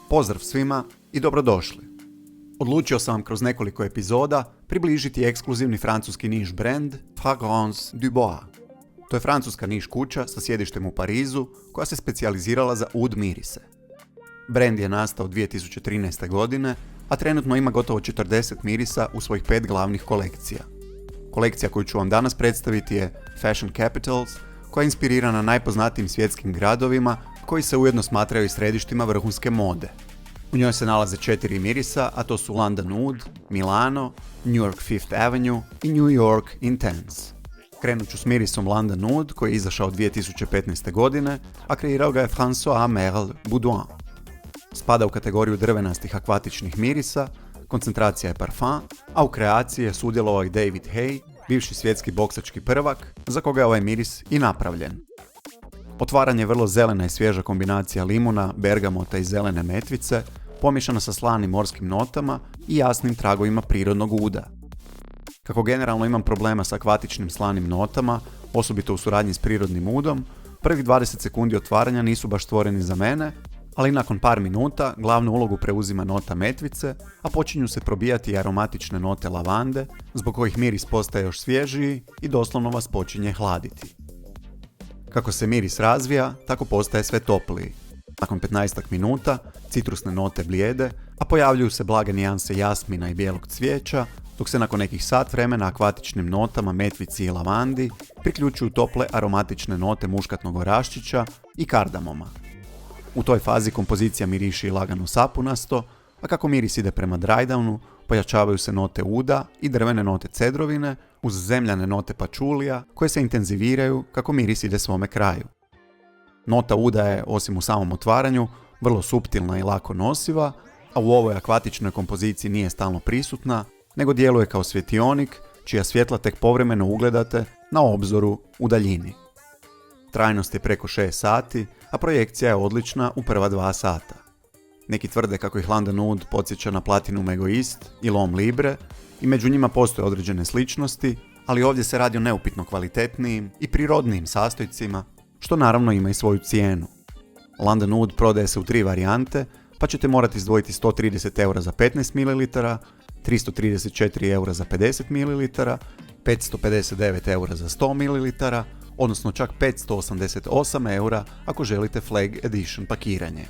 Pozdrav svima i dobrodošli. Odlučio sam vam kroz nekoliko epizoda približiti ekskluzivni francuski niš brand Fragrance du Bois. To je francuska niš kuća sa sjedištem u Parizu koja se specijalizirala za oud mirise. Brand je nastao 2013. godine, a trenutno ima gotovo 40 mirisa u svojih 5 glavnih kolekcija. Kolekcija koju ću vam danas predstaviti je Fashion Capitals, koja je inspirirana najpoznatijim svjetskim gradovima koji se ujedno smatraju i središtima vrhunske mode. U njoj se nalaze 4 mirisa, a to su London Oud, Milano, New York Fifth Avenue i New York Intense. Krenut ću s mirisom London Oud koji je izašao 2015. godine, a kreirao ga je François Merle Boudouin. Spada u kategoriju drvenastih akvatičnih mirisa, koncentracija je parfum, a u kreaciji je sudjelovao i David Hay, bivši svjetski boksački prvak, za koga je ovaj miris i napravljen. Otvaranje je vrlo zelena i svježa kombinacija limuna, bergamota i zelene metvice, pomiješana sa slanim morskim notama i jasnim tragovima prirodnog uda. Kako generalno imam problema s akvatičnim slanim notama, osobito u suradnji s prirodnim udom, prvih 20 sekundi otvaranja nisu baš stvoreni za mene, ali nakon par minuta glavnu ulogu preuzima nota metvice, a počinju se probijati i aromatične note lavande, zbog kojih miris postaje još svježiji i doslovno vas počinje hladiti. Kako se miris razvija, tako postaje sve topliji. Nakon 15 minuta citrusne note blijede, a pojavljuju se blage nijanse jasmina i bijelog cvijeća, dok se nakon nekih sat vremena akvatičnim notama metvici i lavandi priključuju tople aromatične note muškatnog oraščića i kardamoma. U toj fazi kompozicija miriši lagano sapunasto, a kako miris ide prema drydownu, pojačavaju se note uda i drvene note cedrovine uz zemljane note pačulija koje se intenziviraju kako miris ide svome kraju. Nota uda je, osim u samom otvaranju, vrlo suptilna i lako nosiva, a u ovoj akvatičnoj kompoziciji nije stalno prisutna, nego djeluje kao svjetionik čija svjetla tek povremeno ugledate na obzoru u daljini. Trajnost je preko 6 sati, a projekcija je odlična u prva 2 sata. Neki tvrde kako ih London Oud podsjeća na Platinum Egoist i L'Homme Libre i među njima postoje određene sličnosti, ali ovdje se radi o neupitno kvalitetnijim i prirodnijim sastojcima, što naravno ima i svoju cijenu. London Oud prodaje se u 3 varijante, pa ćete morati izdvojiti 130 eura za 15 ml, 334 eura za 50 ml, 559 eura za 100 ml, odnosno čak 588 eura ako želite flag edition pakiranje.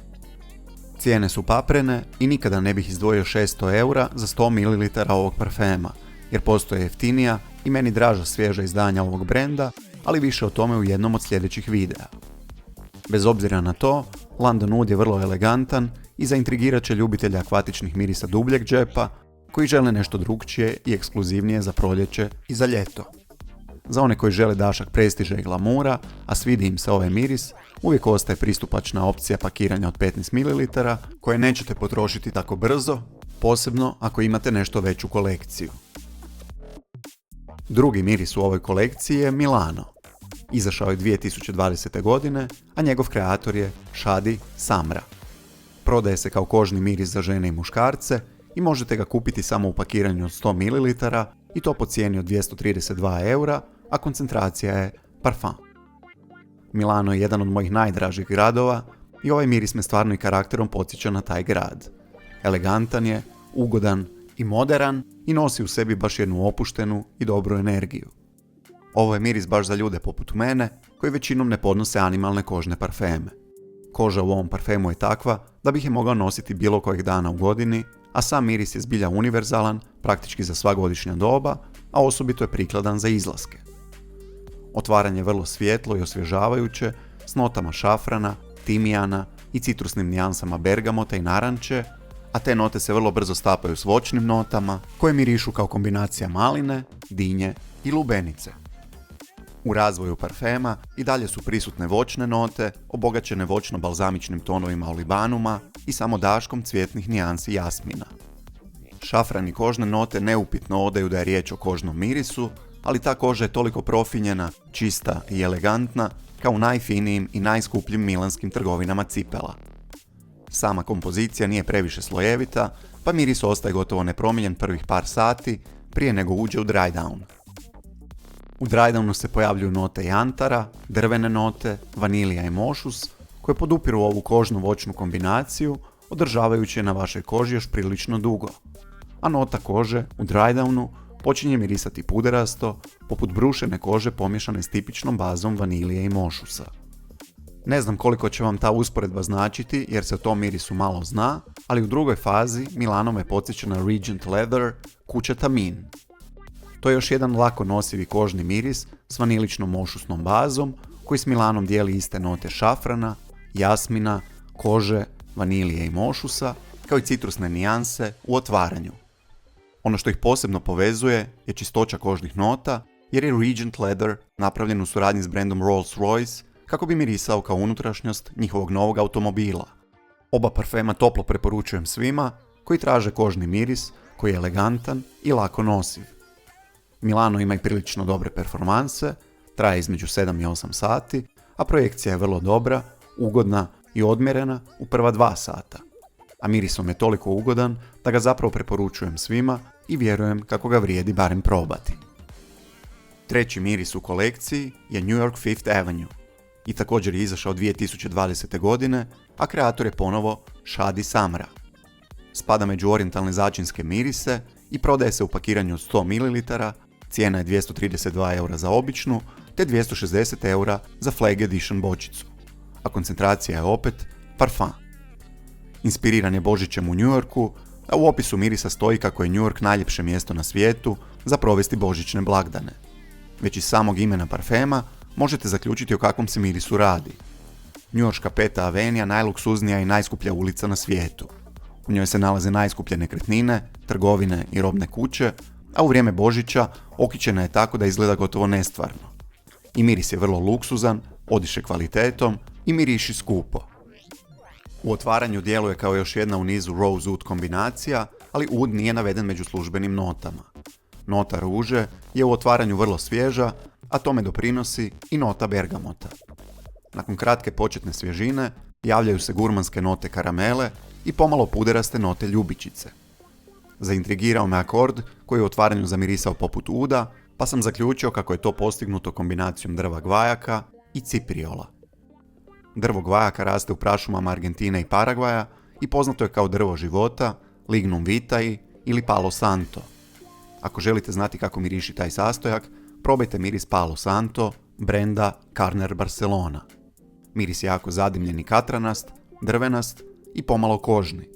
Cijene su paprene i nikada ne bih izdvojio 600 eura za 100 ml ovog parfema, jer postoje jeftinija i meni draža svježa izdanja ovog brenda, ali više o tome u jednom od sljedećih videa. Bez obzira na to, London Oud je vrlo elegantan i zaintrigirat će ljubitelja akvatičnih mirisa dubljeg džepa, koji žele nešto drukčije i ekskluzivnije za proljeće i za ljeto. Za one koji žele dašak prestiža i glamura, a svidi im se ovaj miris, uvijek ostaje pristupačna opcija pakiranja od 15 ml, koje nećete potrošiti tako brzo, posebno ako imate nešto veću kolekciju. Drugi miris u ovoj kolekciji je Milano. Izašao je 2020. godine, a njegov kreator je Shadi Samra. Prodaje se kao kožni miris za žene i muškarce i možete ga kupiti samo u pakiranju od 100 ml i to po cijeni od 232 eura, a koncentracija je parfum. Milano je jedan od mojih najdražih gradova i ovaj miris me stvarno i karakterom podsjeća na taj grad. Elegantan je, ugodan i moderan i nosi u sebi baš jednu opuštenu i dobru energiju. Ovo je miris baš za ljude poput mene koji većinom ne podnose animalne kožne parfeme. Koža u ovom parfemu je takva da bih je mogao nositi bilo kojeg dana u godini, a sam miris je zbilja univerzalan, praktički za sva godišnja doba, a osobito je prikladan za izlaske. Otvaranje je vrlo svijetlo i osvježavajuće, s notama šafrana, timijana i citrusnim nijansama bergamota i naranče, a te note se vrlo brzo stapaju s voćnim notama, koje mirišu kao kombinacija maline, dinje i lubenice. U razvoju parfema i dalje su prisutne voćne note, obogaćene voćno-balzamičnim tonovima olibanuma i samo daškom cvjetnih nijansi jasmina. Šafran i kožne note neupitno odaju da je riječ o kožnom mirisu, ali ta koža je toliko profinjena, čista i elegantna kao u najfinijim i najskupljim milanskim trgovinama cipela. Sama kompozicija nije previše slojevita, pa miris ostaje gotovo nepromijenjen prvih par sati prije nego uđe u drydown. U drydownu se pojavljuju note jantara, drvene note, vanilija i mošus, koje podupiru ovu kožnu voćnu kombinaciju, održavajući je na vašoj koži još prilično dugo. A nota kože u drydownu počinje mirisati puderasto, poput brušene kože pomiješane s tipičnom bazom vanilije i mošusa. Ne znam koliko će vam ta usporedba značiti jer se o tom mirisu malo zna, ali u drugoj fazi Milano me podsjeća na Regent Leather kuće Tamin. To je još jedan lako nosivi kožni miris s vaniličnom mošusnom bazom koji s Milanom dijeli iste note šafrana, jasmina, kože, vanilije i mošusa, kao i citrusne nijanse u otvaranju. Ono što ih posebno povezuje je čistoća kožnih nota, jer je Regent Leather napravljen u suradnji s brendom Rolls-Royce kako bi mirisao kao unutrašnjost njihovog novog automobila. Oba parfema toplo preporučujem svima koji traže kožni miris koji je elegantan i lako nosiv. Milano ima i prilično dobre performanse, traje između 7 i 8 sati, a projekcija je vrlo dobra, ugodna i odmjerena u prva 2 sata. A mirisom je toliko ugodan da ga zapravo preporučujem svima i vjerujem kako ga vrijedi barem probati. Treći miris u kolekciji je New York Fifth Avenue i također je izašao 2020. godine, a kreator je ponovo Shadi Samra. Spada među orijentalne začinske mirise i prodaje se u pakiranju od 100 ml, cijena je 232 eura za običnu te 260 eura za Flag Edition bočicu, a koncentracija je opet parfum. Inspiriran je Božićem u New Yorku, a u opisu mirisa stoji kako je New York najljepše mjesto na svijetu za provesti božićne blagdane. Već iz samog imena parfema možete zaključiti o kakvom se mirisu radi. Njujorška Peta Avenija najluksuznija i najskuplja ulica na svijetu. U njoj se nalaze najskuplje nekretnine, trgovine i robne kuće, a u vrijeme Božića okićena je tako da izgleda gotovo nestvarno. I miris je vrlo luksuzan, odiše kvalitetom i miriši skupo. U otvaranju djeluje kao još jedna u nizu Rose Oud kombinacija, ali oud nije naveden među službenim notama. Nota ruže je u otvaranju vrlo svježa, a tome doprinosi i nota bergamota. Nakon kratke početne svježine javljaju se gurmanske note karamele i pomalo puderaste note ljubičice. Zaintrigirao me akord koji je u otvaranju zamirisao poput uda, pa sam zaključio kako je to postignuto kombinacijom drva gvajaka i cipriola. Drvo gvajaka raste u prašumama Argentine i Paragvaja i poznato je kao drvo života, lignum vitae ili palo santo. Ako želite znati kako miriši taj sastojak, probajte miris Palo Santo, brenda Carner Barcelona. Miris je jako zadimljen i katranast, drvenast i pomalo kožni.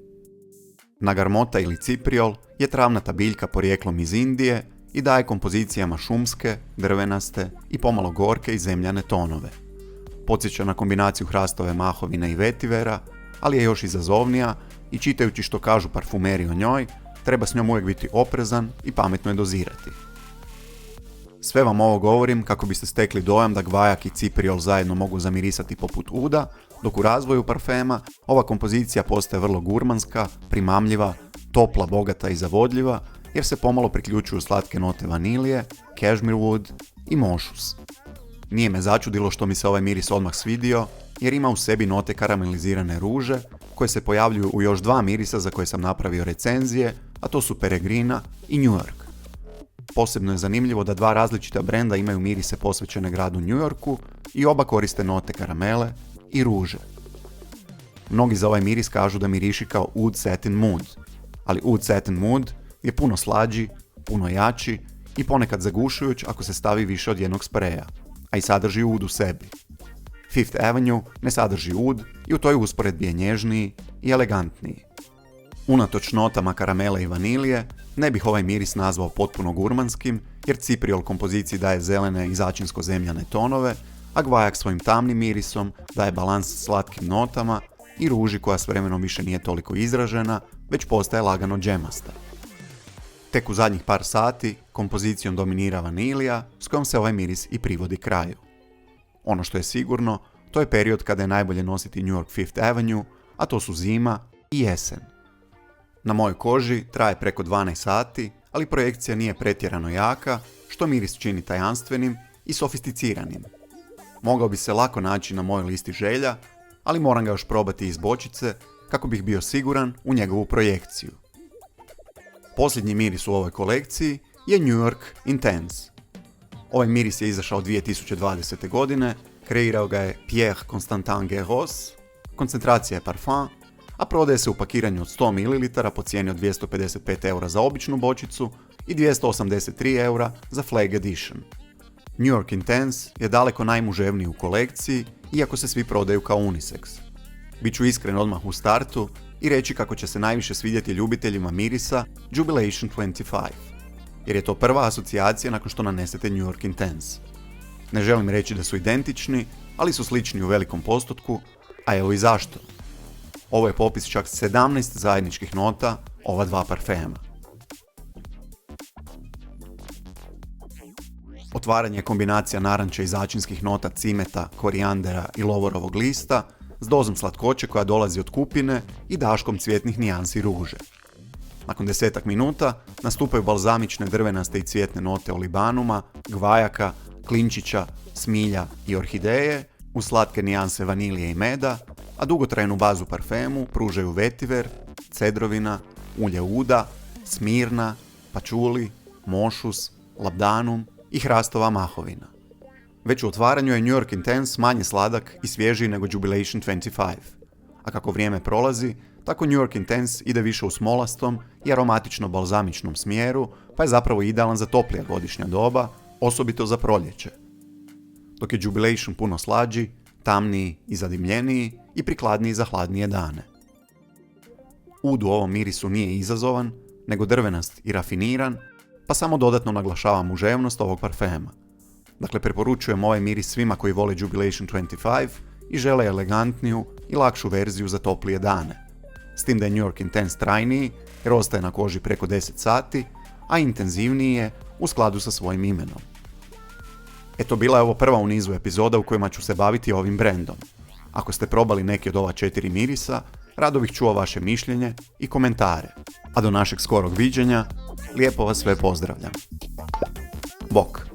Nagarmota ili cipriol je travnata biljka porijeklom iz Indije i daje kompozicijama šumske, drvenaste i pomalo gorke i zemljane tonove. Podsjeća na kombinaciju hrastove mahovine i vetivera, ali je još izazovnija i čitajući što kažu parfumeri o njoj, treba s njom uvijek biti oprezan i pametno je dozirati. Sve vam ovo govorim kako biste stekli dojam da gvajak i cipriol zajedno mogu zamirisati poput uda, dok u razvoju parfema ova kompozicija postaje vrlo gurmanska, primamljiva, topla, bogata i zavodljiva, jer se pomalo priključuju slatke note vanilije, cashmere wood i mošus. Nije me začudilo što mi se ovaj miris odmah svidio, jer ima u sebi note karamelizirane ruže, koje se pojavljuju u još 2 mirisa za koje sam napravio recenzije, a to su Peregrina i New York. Posebno je zanimljivo da 2 različita brenda imaju mirise posvećene gradu New Yorku i oba koriste note karamele i ruže. Mnogi za ovaj miris kažu da miriši kao Oud Satin Mood, ali Oud Satin Mood je puno slađi, puno jači i ponekad zagušujuć ako se stavi više od jednog spreja, a i sadrži oud u sebi. Fifth Avenue ne sadrži oud i u toj usporedbi je nježniji i elegantniji. Unatoč notama karamele i vanilije, ne bih ovaj miris nazvao potpuno gurmanskim, jer cipriol kompoziciji daje zelene i začinsko-zemljane tonove, a gvajak svojim tamnim mirisom daje balans s slatkim notama i ruži koja s vremenom više nije toliko izražena, već postaje lagano džemasta. Tek u zadnjih par sati kompozicijom dominira vanilija, s kojom se ovaj miris i privodi kraju. Ono što je sigurno, to je period kada je najbolje nositi New York Fifth Avenue, a to su zima i jesen. Na mojoj koži traje preko 12 sati, ali projekcija nije pretjerano jaka, što miris čini tajanstvenim i sofisticiranim. Mogao bi se lako naći na mojoj listi želja, ali moram ga još probati iz bočice kako bih bio siguran u njegovu projekciju. Posljednji miris u ovoj kolekciji je New York Intense. Ovaj miris je izašao 2020. godine, kreirao ga je Pierre Constantin Guéros, koncentracija je parfum, a prodaje se u pakiranju od 100 ml po cijeni od 255 eura za običnu bočicu i 283 eura za Flag Edition. New York Intense je daleko najmuževniji u kolekciji, iako se svi prodaju kao unisex. Biću iskren odmah u startu i reći kako će se najviše svidjeti ljubiteljima mirisa Jubilation 25, jer je to prva asocijacija nakon što nanesete New York Intense. Ne želim reći da su identični, ali su slični u velikom postotku, a evo i zašto. Ovo je popis čak 17 zajedničkih nota ova dva parfema. Otvaranje je kombinacija naranče i začinskih nota cimeta, korijandera i lovorovog lista s dozom slatkoće koja dolazi od kupine i daškom cvjetnih nijansi ruže. Nakon 10 minuta nastupaju balzamične drvenaste i cvjetne note olibanuma, gvajaka, klinčića, smilja i orhideje, uz slatke nijanse vanilije i meda, a dugotrajnu bazu parfemu pružaju vetiver, cedrovina, ulje uda, smirna, pačuli, mošus, labdanum i hrastova mahovina. Već u otvaranju je New York Intense manje sladak i svježiji nego Jubilation 25, a kako vrijeme prolazi, tako New York Intense ide više u smolastom i aromatično-balzamičnom smjeru, pa je zapravo idealan za toplija godišnja doba, osobito za proljeće. Dok je Jubilation puno slađi, tamniji i zadimljeniji i prikladniji za hladnije dane. Ud u ovom mirisu nije izazovan, nego drvenast i rafiniran, pa samo dodatno naglašava muževnost ovog parfema. Dakle, preporučujem ovaj miris svima koji vole Jubilation 25 i žele elegantniju i lakšu verziju za toplije dane. S tim da je New York Intense trajniji jer ostaje na koži preko 10 sati, a intenzivniji je u skladu sa svojim imenom. Eto, bila je ovo prva u nizu epizoda u kojima ću se baviti ovim brendom. Ako ste probali neki od ova 4 mirisa, rado bih čuo vaše mišljenje i komentare. A do našeg skorog viđenja, lijepo vas sve pozdravljam. Bok!